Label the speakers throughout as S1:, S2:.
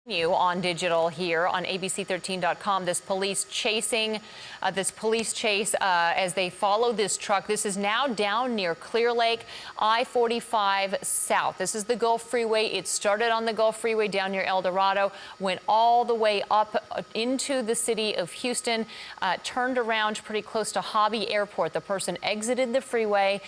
S1: You on digital here on ABC13.com. This police chase as they follow this truck. This is now down near Clear Lake, I-45 South. This is the Gulf Freeway. It started on the Gulf Freeway down near El Dorado, went all the way up into the city of Houston, turned around pretty close to Hobby Airport. The person exited the freeway,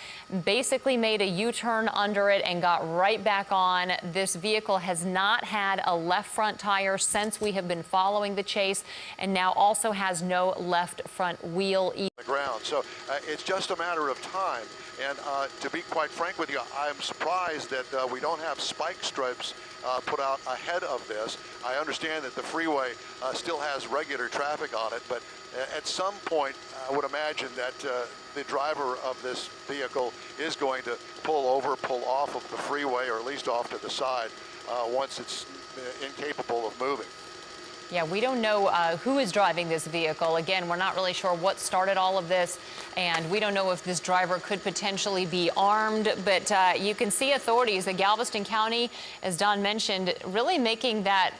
S1: basically made a U-turn under it and got right back on. This vehicle has not had a left front tire since we have been following the chase, and now also has no left front wheel either.
S2: The ground. So it's just a matter of time. And to be quite frank with you, I'm surprised that we don't have spike strips put out ahead of this. I understand that the freeway still has regular traffic on it, but at some point, I would imagine that the driver of this vehicle is going to pull off of the freeway, or at least off to the side once it's incapable of moving.
S1: Yeah, we don't know who is driving this vehicle. Again, we're not really sure what started all of this, and we don't know if this driver could potentially be armed. But you can see authorities, the Galveston County, as Don mentioned, really making that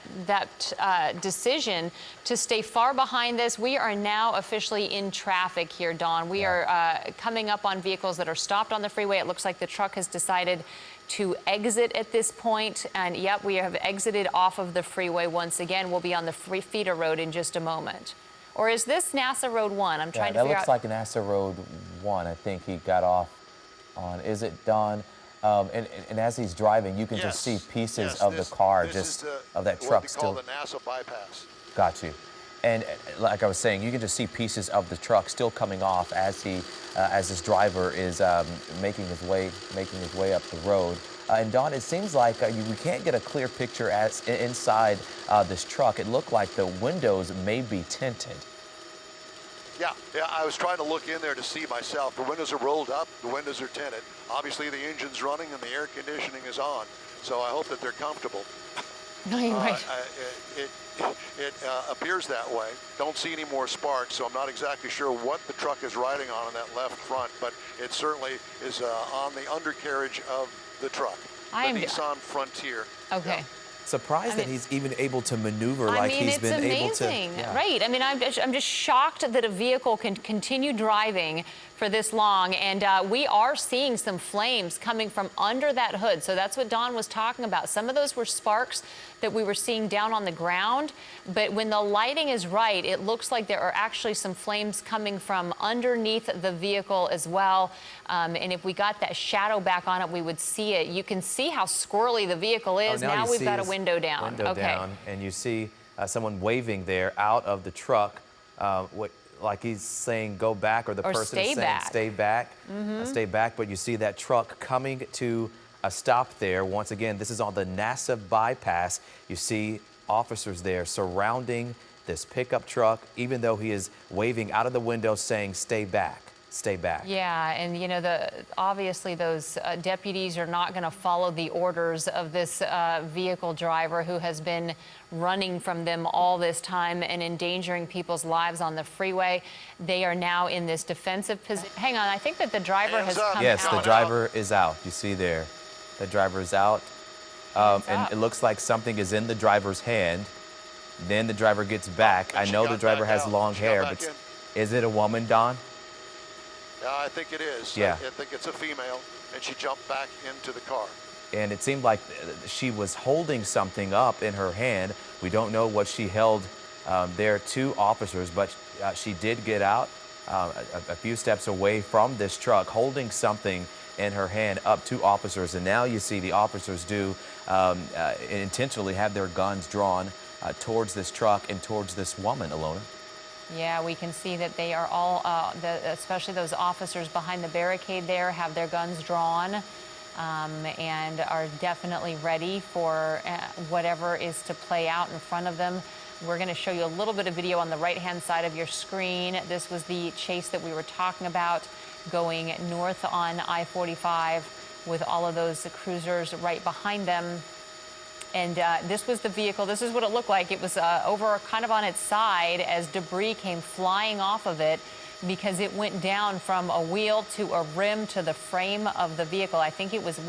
S1: decision to stay far behind this. We are now officially in traffic here, Don. We are coming up on vehicles that are stopped on the freeway. It looks like the truck has decided to exit at this point, and yep, we have exited off of the freeway once again. We'll be on the feeder road in just a moment. Or is this NASA Road 1? I'm trying to figure out.
S3: That looks like NASA Road 1. I think he got off on. Is it Don? And as he's driving, you can just see pieces of the car, of that truck still.
S2: What we call the NASA bypass.
S3: Got you. And like I was saying, you can just see pieces of the truck still coming off as this driver is making his way up the road. And Don, it seems like we can't get a clear picture inside this truck. It looked like the windows may be tinted.
S2: Yeah, I was trying to look in there to see myself. The windows are rolled up, the windows are tinted. Obviously, the engine's running and the air conditioning is on. So I hope that they're comfortable.
S1: No, you're right.
S2: It appears that way. Don't see any more sparks, so I'm not exactly sure what the truck is riding on that left front, but it certainly is on the undercarriage of the truck. The Nissan Frontier.
S1: Okay.
S2: Yeah.
S3: Surprised that he's even able to maneuver like he's been able to.
S1: It's amazing, right? I mean, I'm just shocked that a vehicle can continue driving for this long, and we are seeing some flames coming from under that hood. So that's what Don was talking about. Some of those were sparks that we were seeing down on the ground, but when the lighting is right, it looks like there are actually some flames coming from underneath the vehicle as well. And if we got that shadow back on it, we would see it. You can see how squirrely the vehicle is. Now we've got a window down.
S3: Down, and you see someone waving there out of the truck. Like he's saying go back, or the person is saying stay back, stay back. But you see that truck coming to a stop there. Once again, this is on the NASA bypass. You see officers there surrounding this pickup truck, even though he is waving out of the window saying stay back. Stay back.
S1: Yeah, and you know, obviously those deputies are not going to follow the orders of this vehicle driver who has been running from them all this time and endangering people's lives on the freeway. They are now in this defensive position. Hang on, I think that the driver has come out.
S3: Yes, the driver is out. You see there, the driver is out. And it looks like something is in the driver's hand. Then the driver gets back. I know the driver has long hair, but is it a woman, Don?
S2: I think it is.
S3: Yeah.
S2: I think it's a female, and she jumped back into the car.
S3: And it seemed like she was holding something up in her hand. We don't know what she held there to officers, but she did get out a few steps away from this truck, holding something in her hand up to officers. And now you see the officers do intentionally have their guns drawn towards this truck and towards this woman, Alona.
S1: Yeah, we can see that they are all, especially those officers behind the barricade there, have their guns drawn and are definitely ready for whatever is to play out in front of them. We're going to show you a little bit of video on the right-hand side of your screen. This was the chase that we were talking about, going north on I-45 with all of those cruisers right behind them. And this was the vehicle. This is what it looked like. It was over kind of on its side as debris came flying off of it because it went down from a wheel to a rim to the frame of the vehicle. I think it was,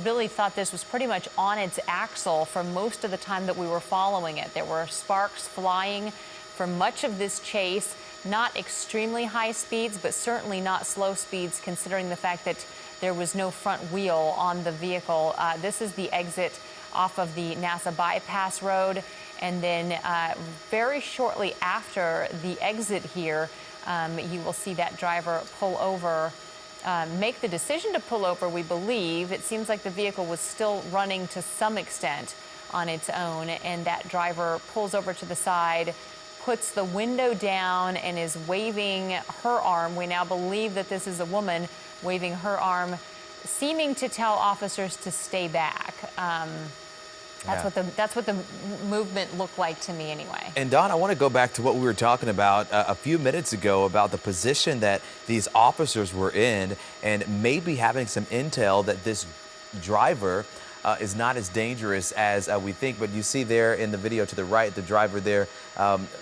S1: really thought this was pretty much on its axle for most of the time that we were following it. There were sparks flying for much of this chase. Not extremely high speeds, but certainly not slow speeds, considering the fact that there was no front wheel on the vehicle. This is the exit off of the NASA bypass road. And then very shortly after the exit here, you will see that driver pull over, make the decision to pull over, we believe. It seems like the vehicle was still running to some extent on its own, and that driver pulls over to the side, puts the window down, and is waving her arm. We now believe that this is a woman waving her arm, seeming to tell officers to stay back. That's what the movement looked like to me anyway.
S3: And Don, I want to go back to what we were talking about a few minutes ago about the position that these officers were in, and maybe having some intel that this driver is not as dangerous as we think. But you see there in the video to the right, the driver there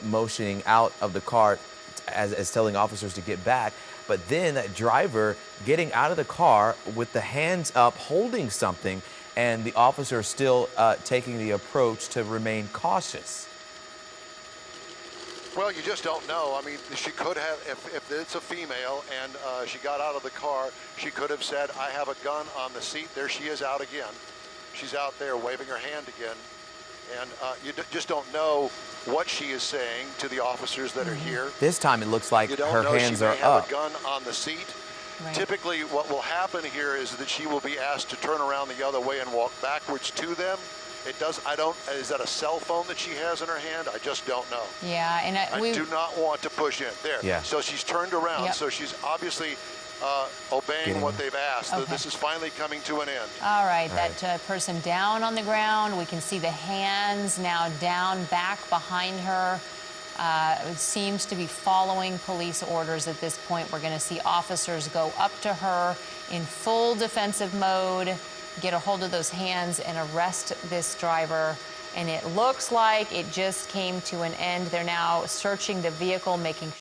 S3: motioning out of the car as telling officers to get back. But then that driver getting out of the car with the hands up holding something, and the officer still taking the approach to remain cautious.
S2: Well, you just don't know. I mean, she could have, if it's a female and she got out of the car, she could have said, I have a gun on the seat. There she is out again. She's out there waving her hand again. And you just don't know what she is saying to the officers that are here.
S3: This time it looks like her hands are up.
S2: She may have a gun on the seat.
S1: Right.
S2: Typically, what will happen here is that she will be asked to turn around the other way and walk backwards to them. It does, is that a cell phone that she has in her hand? I just don't know.
S1: Yeah, and
S2: I do not want to push in. There.
S3: Yeah.
S2: So she's turned around.
S1: Yep.
S2: So she's obviously obeying what they've asked.
S1: Okay.
S2: This is finally coming to an end.
S1: All right, that person down on the ground. We can see the hands now down back behind her. It seems to be following police orders at this point. We're going to see officers go up to her in full defensive mode, get a hold of those hands and arrest this driver. And it looks like it just came to an end. They're now searching the vehicle, making